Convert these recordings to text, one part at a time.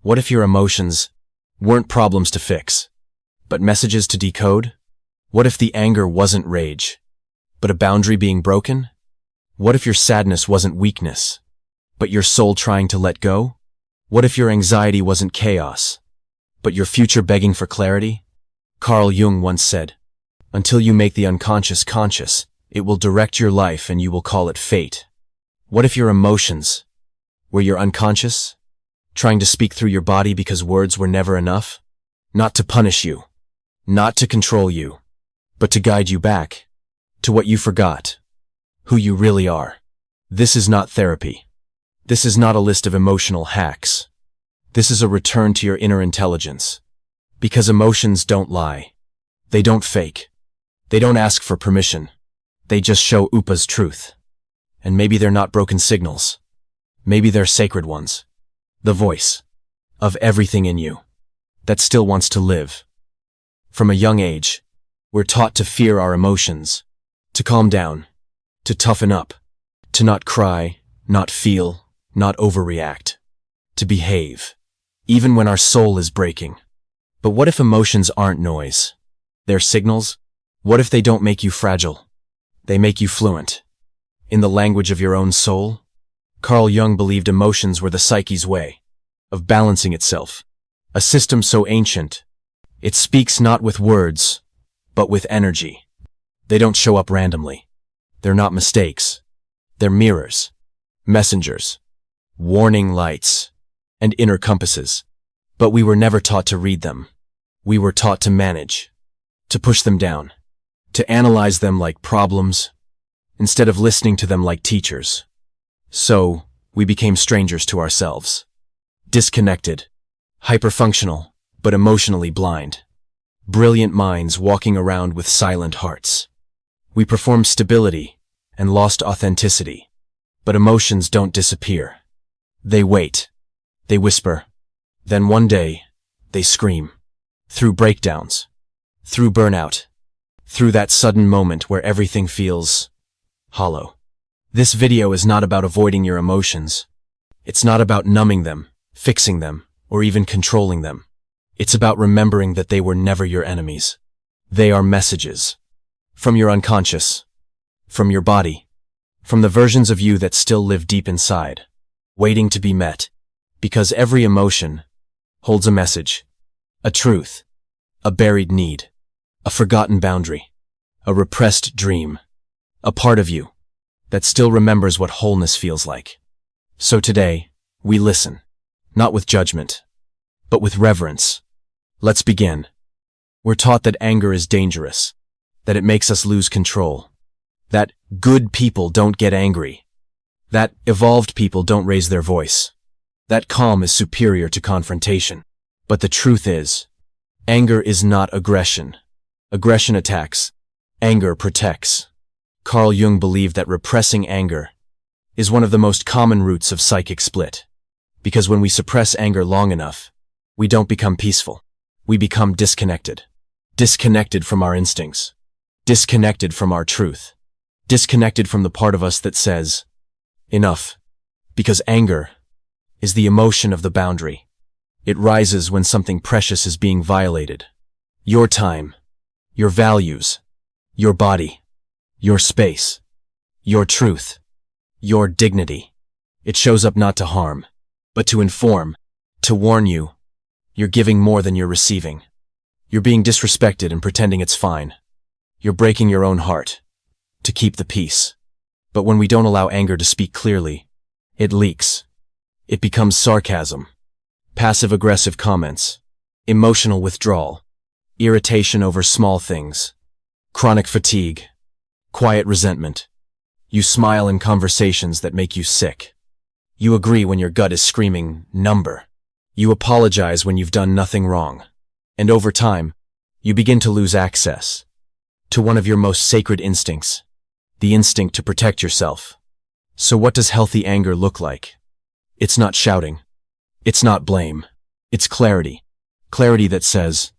What if your emotions weren't problems to fix, but messages to decode? What if the anger wasn't rage, but a boundary being broken? What if your sadness wasn't weakness, but your soul trying to let go? What if your anxiety wasn't chaos, but your future begging for clarity? Carl Jung once said, "Until you make the unconscious conscious, it will direct your life and you will call it fate." What if your emotions were your unconscious, trying to speak through your body because words were never enough? Not to punish you, not to control you, but to guide you back to what you forgot, who you really are. This is not therapy. This is not a list of emotional hacks. This is a return to your inner intelligence. Because emotions don't lie. They don't fake. They don't ask for permission. They just show Upa's truth. And maybe they're not broken signals. Maybe they're sacred ones. The voice of everything in you that still wants to live. From a young age, we're taught to fear our emotions, to calm down, to toughen up, to not cry, not feel, not overreact, to behave, even when our soul is breaking. But what if emotions aren't noise? They're signals? What if they don't make you fragile? They make you fluent. In the language of your own soul? Carl Jung believed emotions were the psyche's way of balancing itself, a system so ancient, it speaks not with words, but with energy. They don't show up randomly. They're not mistakes. They're mirrors, messengers, warning lights, and inner compasses. But we were never taught to read them. We were taught to manage, to push them down, to analyze them like problems, instead of listening to them like teachers. So, we became strangers to ourselves. Disconnected, hyperfunctional, but emotionally blind. Brilliant minds walking around with silent hearts. We performed stability and lost authenticity. But emotions don't disappear. They wait. They whisper. Then one day, they scream. Through breakdowns. Through burnout. Through that sudden moment where everything feels hollow. This video is not about avoiding your emotions. It's not about numbing them, fixing them, or even controlling them. It's about remembering that they were never your enemies. They are messages. From your unconscious. From your body. From the versions of you that still live deep inside. Waiting to be met. Because every emotion holds a message. A truth. A buried need. A forgotten boundary. A repressed dream. A part of you that still remembers what wholeness feels like. So today, we listen. Not with judgment, but with reverence. Let's begin. We're taught that anger is dangerous, that it makes us lose control, that good people don't get angry, that evolved people don't raise their voice, that calm is superior to confrontation. But the truth is, anger is not aggression. Aggression attacks. Anger protects. Carl Jung believed that repressing anger is one of the most common roots of psychic split. Because when we suppress anger long enough, we don't become peaceful. We become disconnected. Disconnected from our instincts. Disconnected from our truth. Disconnected from the part of us that says, enough. Because anger is the emotion of the boundary. It rises when something precious is being violated. Your time, your values, your body, your space, your truth, your dignity. It shows up not to harm, but to inform, to warn you. You're giving more than you're receiving. You're being disrespected and pretending it's fine. You're breaking your own heart to keep the peace. But when we don't allow anger to speak clearly, it leaks. It becomes sarcasm, passive-aggressive comments, emotional withdrawal, irritation over small things, chronic fatigue, quiet resentment. You smile in conversations that make you sick. You agree when your gut is screaming, number. You apologize when you've done nothing wrong. And over time, you begin to lose access to one of your most sacred instincts, the instinct to protect yourself. So what does healthy anger look like? It's not shouting. It's not blame. It's clarity. Clarity that says,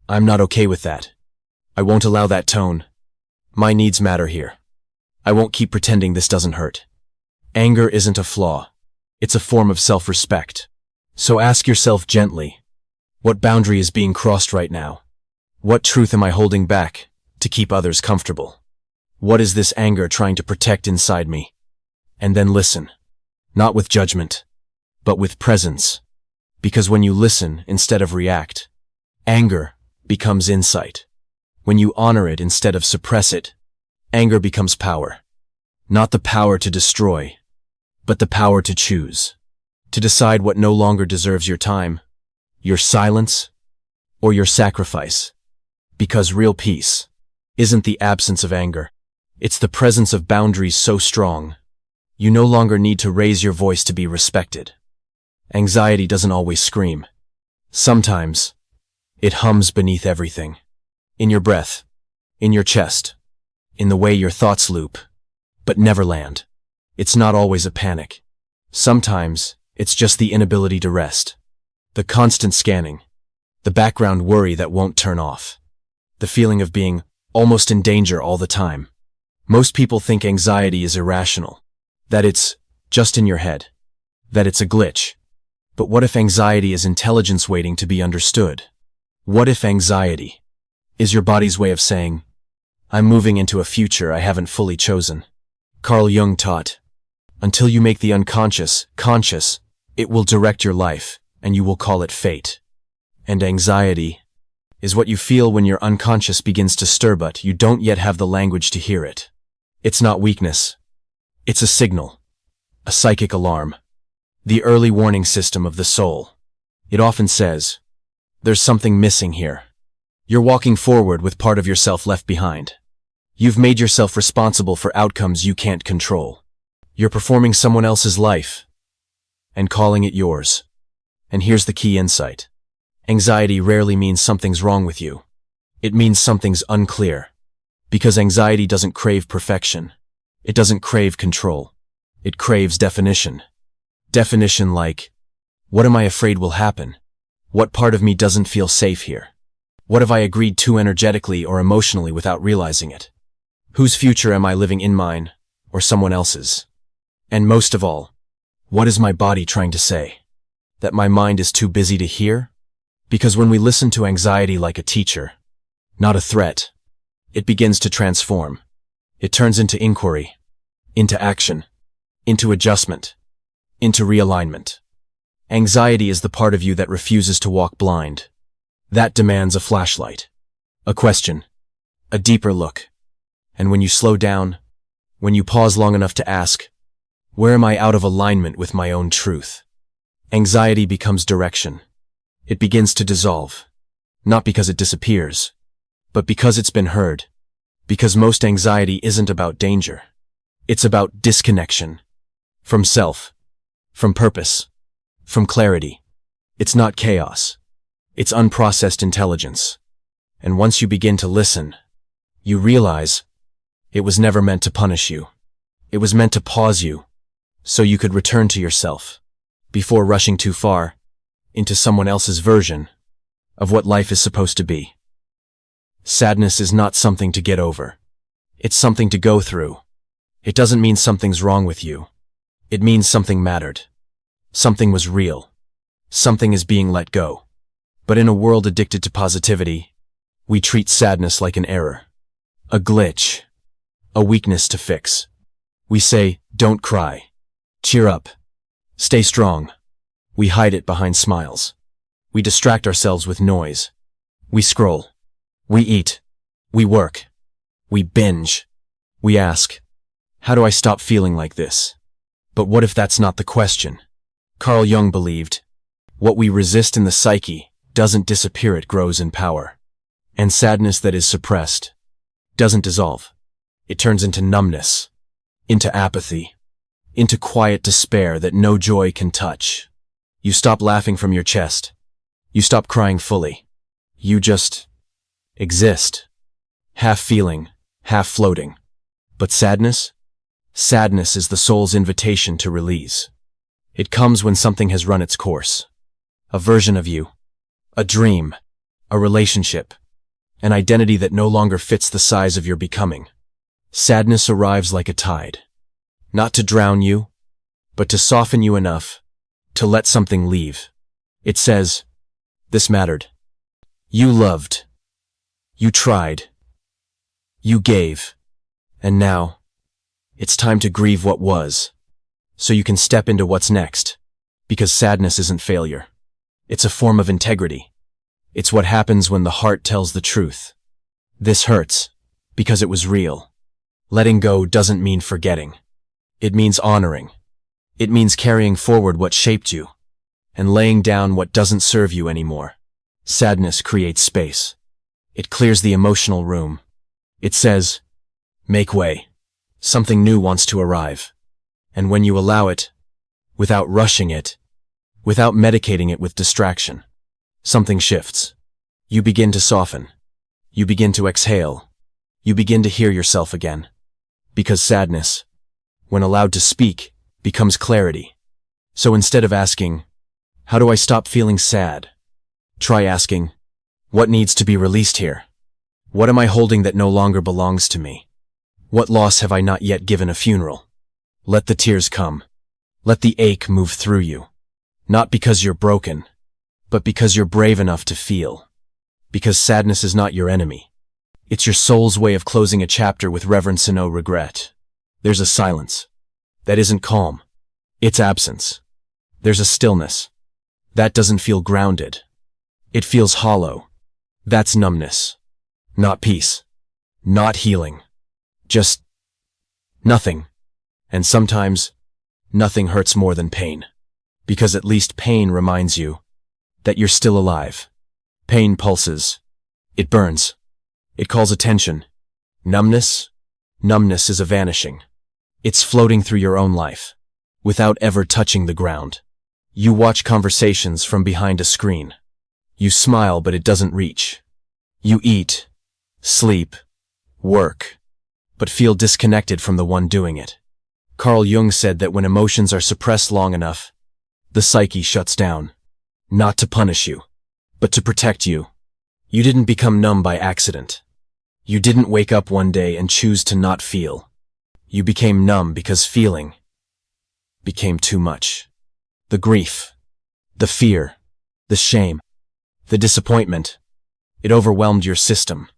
I'm not okay with that. I won't allow that tone. My needs matter here. I won't keep pretending this doesn't hurt. Anger isn't a flaw. It's a form of self-respect. So ask yourself gently, what boundary is being crossed right now? What truth am I holding back to keep others comfortable? What is this anger trying to protect inside me? And then listen, not with judgment, but with presence. Because when you listen instead of react, anger becomes insight. When you honor it instead of suppress it, anger becomes power. Not the power to destroy, but the power to choose. To decide what no longer deserves your time, your silence, or your sacrifice. Because real peace isn't the absence of anger. It's the presence of boundaries so strong, you no longer need to raise your voice to be respected. Anxiety doesn't always scream. Sometimes, it hums beneath everything. In your breath, in your chest, in the way your thoughts loop, but never land. It's not always a panic. Sometimes, it's just the inability to rest. The constant scanning. The background worry that won't turn off. The feeling of being almost in danger all the time. Most people think anxiety is irrational. That it's just in your head. That it's a glitch. But what if anxiety is intelligence waiting to be understood? What if anxiety is your body's way of saying, I'm moving into a future I haven't fully chosen? Carl Jung taught, until you make the unconscious conscious, it will direct your life, and you will call it fate. And anxiety is what you feel when your unconscious begins to stir but you don't yet have the language to hear it. It's not weakness. It's a signal. A psychic alarm. The early warning system of the soul. It often says, there's something missing here. You're walking forward with part of yourself left behind. You've made yourself responsible for outcomes you can't control. You're performing someone else's life and calling it yours. And here's the key insight. Anxiety rarely means something's wrong with you. It means something's unclear. Because anxiety doesn't crave perfection. It doesn't crave control. It craves definition. Definition like, what am I afraid will happen? What part of me doesn't feel safe here? What have I agreed to energetically or emotionally without realizing it? Whose future am I living in, mine or someone else's? And most of all, what is my body trying to say? That my mind is too busy to hear? Because when we listen to anxiety like a teacher, not a threat, it begins to transform. It turns into inquiry, into action, into adjustment, into realignment. Anxiety is the part of you that refuses to walk blind. That demands a flashlight, a question, a deeper look. And when you slow down, when you pause long enough to ask, where am I out of alignment with my own truth? Anxiety becomes direction. It begins to dissolve. Not because it disappears, but because it's been heard. Because most anxiety isn't about danger. It's about disconnection. From self. From purpose. From clarity. It's not chaos. It's unprocessed intelligence. And once you begin to listen, you realize it was never meant to punish you. It was meant to pause you, so you could return to yourself, before rushing too far into someone else's version of what life is supposed to be. Sadness is not something to get over. It's something to go through. It doesn't mean something's wrong with you. It means something mattered. Something was real. Something is being let go. But in a world addicted to positivity, we treat sadness like an error, a glitch, a weakness to fix. We say, don't cry, cheer up, stay strong. We hide it behind smiles. We distract ourselves with noise. We scroll. We eat. We work. We binge. We ask, how do I stop feeling like this? But what if that's not the question? Carl Jung believed, what we resist in the psyche doesn't disappear, it grows in power. And sadness that is suppressed doesn't dissolve. It turns into numbness, into apathy, into quiet despair that no joy can touch. You stop laughing from your chest. You stop crying fully. You just exist. Half feeling, half floating. But sadness? Sadness is the soul's invitation to release. It comes when something has run its course. A version of you. A dream. A relationship. An identity that no longer fits the size of your becoming. Sadness arrives like a tide. Not to drown you, but to soften you enough to let something leave. It says, this mattered. You loved. You tried. You gave. And now, it's time to grieve what was, so you can step into what's next. Because sadness isn't failure. It's a form of integrity. It's what happens when the heart tells the truth. This hurts, because it was real. Letting go doesn't mean forgetting. It means honoring. It means carrying forward what shaped you, and laying down what doesn't serve you anymore. Sadness creates space. It clears the emotional room. It says, make way. Something new wants to arrive. And when you allow it, without rushing it, without medicating it with distraction, something shifts. You begin to soften. You begin to exhale. You begin to hear yourself again. Because sadness, when allowed to speak, becomes clarity. So instead of asking, how do I stop feeling sad? Try asking, what needs to be released here? What am I holding that no longer belongs to me? What loss have I not yet given a funeral? Let the tears come. Let the ache move through you. Not because you're broken, but because you're brave enough to feel. Because sadness is not your enemy. It's your soul's way of closing a chapter with reverence and no regret. There's a silence. That isn't calm. It's absence. There's a stillness. That doesn't feel grounded. It feels hollow. That's numbness. Not peace. Not healing. Just nothing. And sometimes, nothing hurts more than pain. Because at least pain reminds you that you're still alive. Pain pulses. It burns. It calls attention. Numbness? Numbness is a vanishing. It's floating through your own life, without ever touching the ground. You watch conversations from behind a screen. You smile, but it doesn't reach. You eat, sleep, work, but feel disconnected from the one doing it. Carl Jung said that when emotions are suppressed long enough, the psyche shuts down. Not to punish you, but to protect you. You didn't become numb by accident. You didn't wake up one day and choose to not feel. You became numb because feeling became too much. The grief, the fear, the shame, the disappointment, it overwhelmed your system.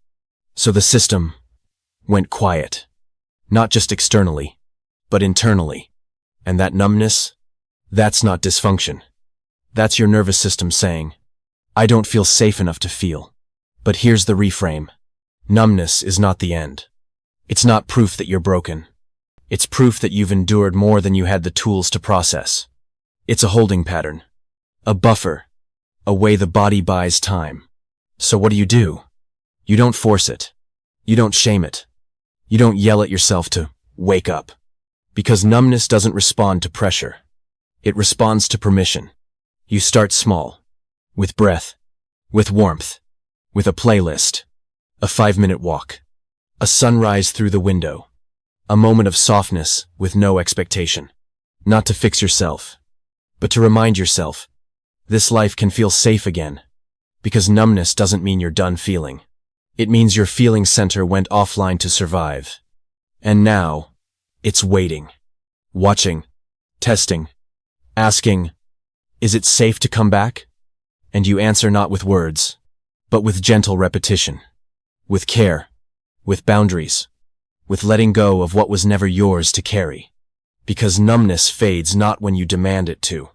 So the system went quiet, not just externally, but internally. And that numbness, that's not dysfunction. That's your nervous system saying, I don't feel safe enough to feel. But here's the reframe. Numbness is not the end. It's not proof that you're broken. It's proof that you've endured more than you had the tools to process. It's a holding pattern, a buffer, a way the body buys time. So what do? You don't force it. You don't shame it. You don't yell at yourself to wake up. Because numbness doesn't respond to pressure. It responds to permission. You start small, with breath, with warmth, with a playlist, a 5-minute walk, a sunrise through the window, a moment of softness with no expectation. Not to fix yourself, but to remind yourself, this life can feel safe again. Because numbness doesn't mean you're done feeling. It means your feeling center went offline to survive. And now, it's waiting, watching, testing, asking, is it safe to come back? And you answer not with words, but with gentle repetition, with care, with boundaries, with letting go of what was never yours to carry. Because numbness fades not when you demand it to,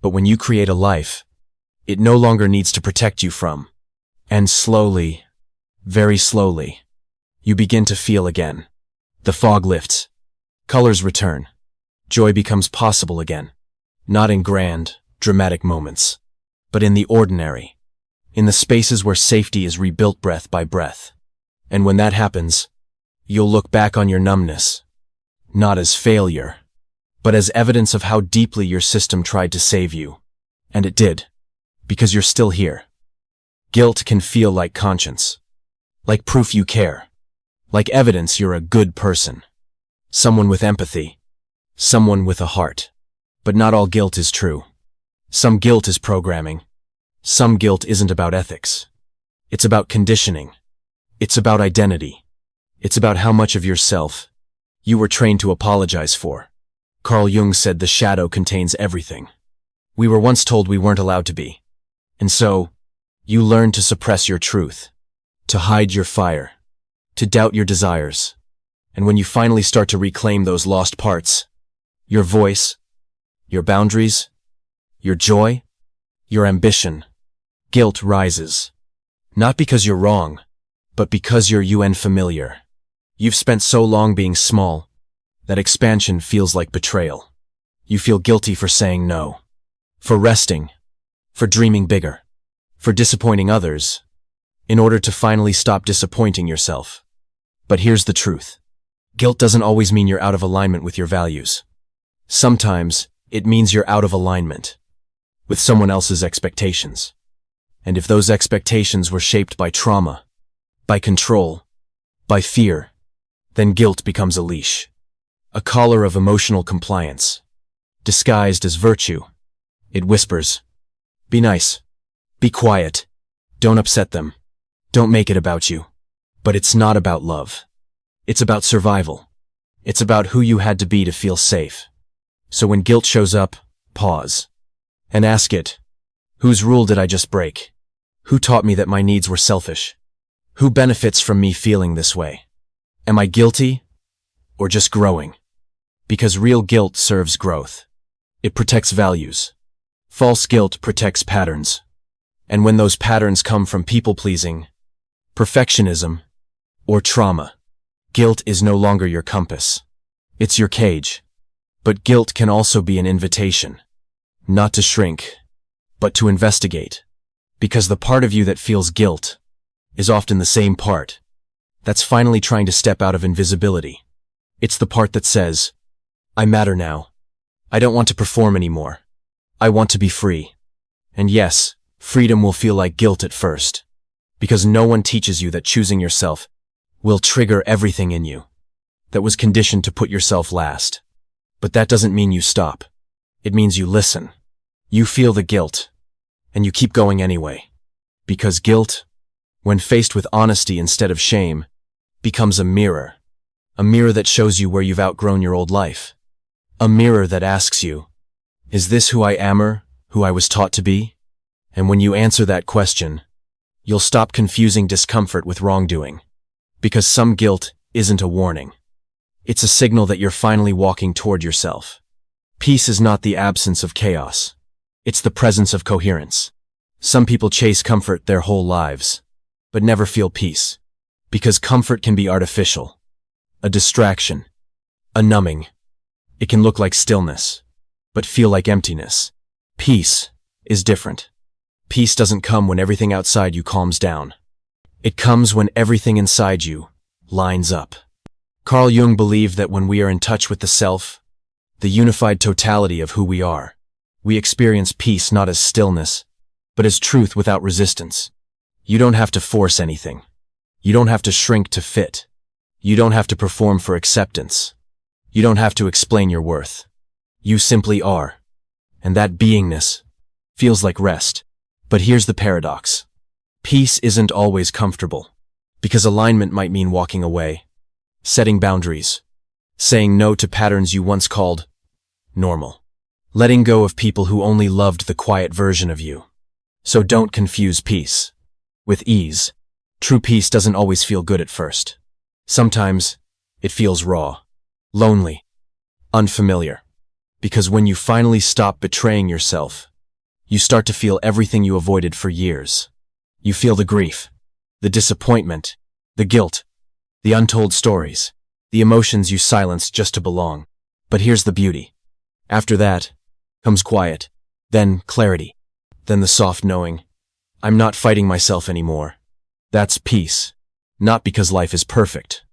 but when you create a life it no longer needs to protect you from. And slowly, very slowly, you begin to feel again. The fog lifts. Colors return. Joy becomes possible again. Not in grand, dramatic moments, but in the ordinary. In the spaces where safety is rebuilt breath by breath. And when that happens, you'll look back on your numbness, not as failure, but as evidence of how deeply your system tried to save you. And it did. Because you're still here. Guilt can feel like conscience. Like proof you care. Like evidence you're a good person. Someone with empathy. Someone with a heart. But not all guilt is true. Some guilt is programming. Some guilt isn't about ethics. It's about conditioning. It's about identity. It's about how much of yourself you were trained to apologize for. Carl Jung said the shadow contains everything. We were once told we weren't allowed to be. And so, you learn to suppress your truth, to hide your fire, to doubt your desires. And when you finally start to reclaim those lost parts, your voice, your boundaries, your joy, your ambition, guilt rises. Not because you're wrong, but because you're unfamiliar. You've spent so long being small that expansion feels like betrayal. You feel guilty for saying no, for resting, for dreaming bigger, for disappointing others, in order to finally stop disappointing yourself. But here's the truth. Guilt doesn't always mean you're out of alignment with your values. Sometimes it means you're out of alignment with someone else's expectations. And if those expectations were shaped by trauma, by control, by fear, then guilt becomes a leash, a collar of emotional compliance, disguised as virtue. It whispers, be nice, be quiet, don't upset them, don't make it about you. But it's not about love. It's about survival. It's about who you had to be to feel safe. So when guilt shows up, pause and ask it, whose rule did I just break? Who taught me that my needs were selfish? Who benefits from me feeling this way? Am I guilty or just growing? Because real guilt serves growth. It protects values. False guilt protects patterns. And when those patterns come from people-pleasing, perfectionism, or trauma, guilt is no longer your compass. It's your cage. But guilt can also be an invitation, not to shrink, but to investigate. Because the part of you that feels guilt is often the same part that's finally trying to step out of invisibility. It's the part that says, I matter now. I don't want to perform anymore. I want to be free. And yes, freedom will feel like guilt at first, because no one teaches you that choosing yourself will trigger everything in you that was conditioned to put yourself last. But that doesn't mean you stop. It means you listen. You feel the guilt, and you keep going anyway. Because guilt, when faced with honesty instead of shame, becomes a mirror that shows you where you've outgrown your old life. A mirror that asks you, is this who I am or who I was taught to be? And when you answer that question, you'll stop confusing discomfort with wrongdoing. Because some guilt isn't a warning. It's a signal that you're finally walking toward yourself. Peace is not the absence of chaos. It's the presence of coherence. Some people chase comfort their whole lives, but never feel peace. Because comfort can be artificial, a distraction, a numbing. It can look like stillness, but feel like emptiness. Peace is different. Peace doesn't come when everything outside you calms down. It comes when everything inside you lines up. Carl Jung believed that when we are in touch with the self, the unified totality of who we are, we experience peace not as stillness, but as truth without resistance. You don't have to force anything. You don't have to shrink to fit. You don't have to perform for acceptance. You don't have to explain your worth. You simply are. And that beingness feels like rest. But here's the paradox. Peace isn't always comfortable, because alignment might mean walking away, setting boundaries, saying no to patterns you once called normal, letting go of people who only loved the quiet version of you. So don't confuse peace with ease. True peace doesn't always feel good at first. Sometimes it feels raw, lonely, unfamiliar. Because when you finally stop betraying yourself, you start to feel everything you avoided for years. You feel the grief, the disappointment, the guilt, the untold stories, the emotions you silenced just to belong. But here's the beauty. After that comes quiet, then clarity, then the soft knowing, I'm not fighting myself anymore. That's peace. Not because life is perfect,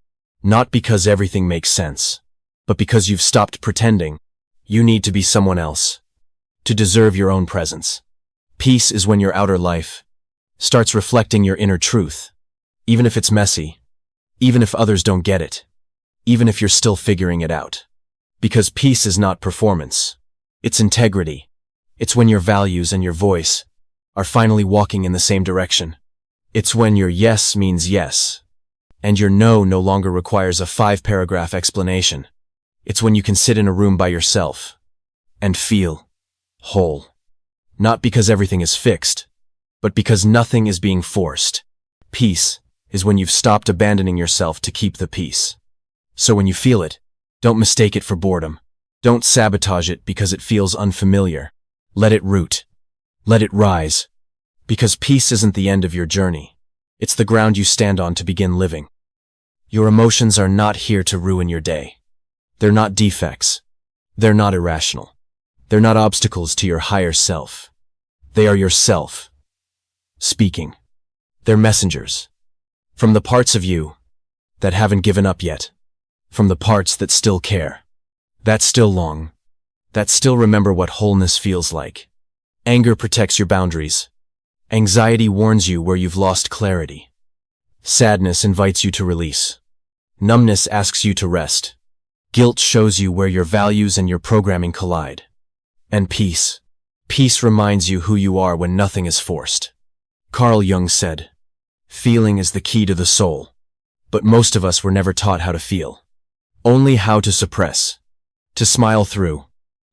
not because everything makes sense, but because you've stopped pretending you need to be someone else to deserve your own presence. Peace is when your outer life starts reflecting your inner truth, even if it's messy, even if others don't get it, even if you're still figuring it out. Because peace is not performance. It's integrity. It's when your values and your voice are finally walking in the same direction. It's when your yes means yes, and your no longer requires a 5-paragraph explanation. It's when you can sit in a room by yourself and feel whole. Not because everything is fixed, but because nothing is being forced. Peace is when you've stopped abandoning yourself to keep the peace. So when you feel it, don't mistake it for boredom. Don't sabotage it because it feels unfamiliar. Let it root. Let it rise. Because peace isn't the end of your journey. It's the ground you stand on to begin living. Your emotions are not here to ruin your day. They're not defects. They're not irrational. They're not obstacles to your higher self. They are yourself speaking. They're messengers. From the parts of you that haven't given up yet. From the parts that still care. That still long. That still remember what wholeness feels like. Anger protects your boundaries. Anxiety warns you where you've lost clarity. Sadness invites you to release. Numbness asks you to rest. Guilt shows you where your values and your programming collide. And peace. Peace reminds you who you are when nothing is forced. Carl Jung said, "Feeling is the key to the soul." But most of us were never taught how to feel. Only how to suppress. To smile through.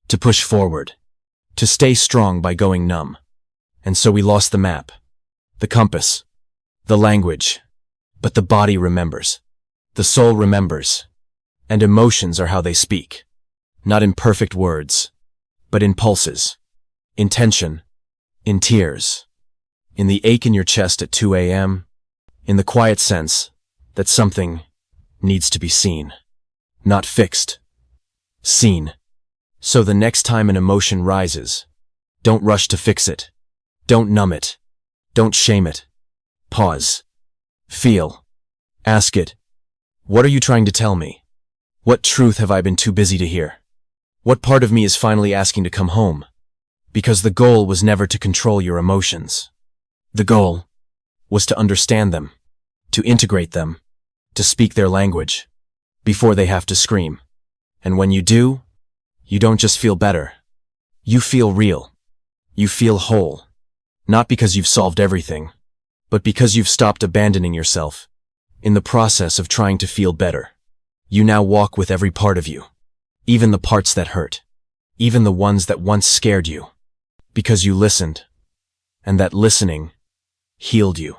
To push forward. To stay strong by going numb. And so we lost the map. The compass. The language. But the body remembers. The soul remembers. And emotions are how they speak. Not in perfect words, but in pulses. In tension. In tears. In the ache in your chest at 2 a.m. In the quiet sense that something needs to be seen. Not fixed. Seen. So the next time an emotion rises, don't rush to fix it. Don't numb it. Don't shame it. Pause. Feel. Ask it. What are you trying to tell me? What truth have I been too busy to hear? What part of me is finally asking to come home? Because the goal was never to control your emotions. The goal was to understand them, to integrate them, to speak their language, before they have to scream. And when you do, you don't just feel better. You feel real. You feel whole. Not because you've solved everything, but because you've stopped abandoning yourself. In the process of trying to feel better, you now walk with every part of you. Even the parts that hurt. Even the ones that once scared you. Because you listened. And that listening healed you.